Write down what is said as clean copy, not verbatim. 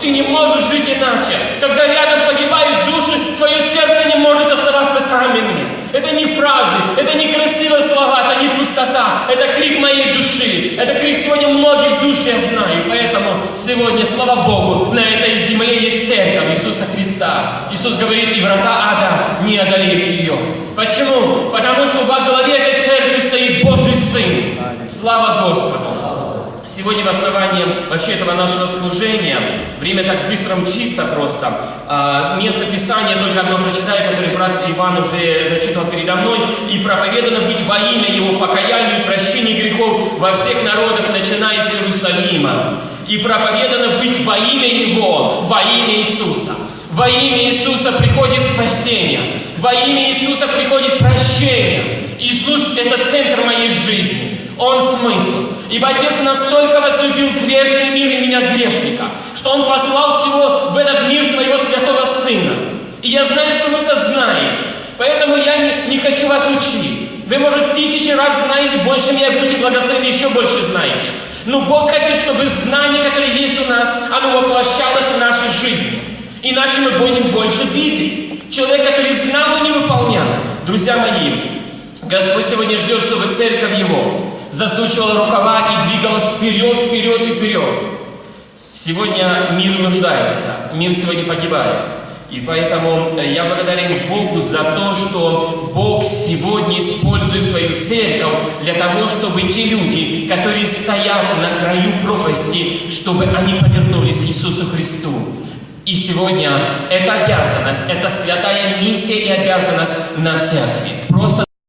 Ты не можешь жить иначе. Когда рядом погибают души, твое сердце не может оставаться каменным. Это не фразы, это не красивые слова, это не пустота. Это крик моей души. Это крик сегодня многих душ, я знаю. Поэтому сегодня, слава Богу, на этой земле есть церковь Иисуса Христа. Иисус говорит, и врата ада не одолеют ее. Почему? Потому что во главе этой церкви стоит Божий Сын. Слава Господу! Сегодня в основании вообще этого нашего служения, время так быстро мчится просто. Место Писания только одно прочитаю, которое брат Иван уже зачитывал передо мной. «И проповедано быть во имя Его покаянию и прощению грехов во всех народах, начиная с Иерусалима. И проповедано быть во имя Его, во имя Иисуса». Во имя Иисуса приходит спасение. Во имя Иисуса приходит прощение. Иисус – это центр моей жизни. Он смысл. Ибо Отец настолько возлюбил грешный мир и меня грешника, что Он послал всего в этот мир Своего Святого Сына. И я знаю, что вы это знаете. Поэтому я не хочу вас учить. Вы, может, 1000 раз знаете, больше меня будете благословены, еще больше знаете. Но Бог хотел, чтобы знание, которое есть у нас, оно воплощалось в нашей жизни. Иначе мы будем больше биты. Человек, который знал, но не выполнял. Друзья мои, Господь сегодня ждет, чтобы церковь Его засучивала рукава и двигалась вперед, вперед и вперед. Сегодня мир нуждается, мир сегодня погибает. И поэтому я благодарен Богу за то, что Бог сегодня использует свою церковь для того, чтобы те люди, которые стоят на краю пропасти, чтобы они повернулись к Иисусу Христу. И сегодня эта обязанность, это святая миссия и обязанность на церкви. Просто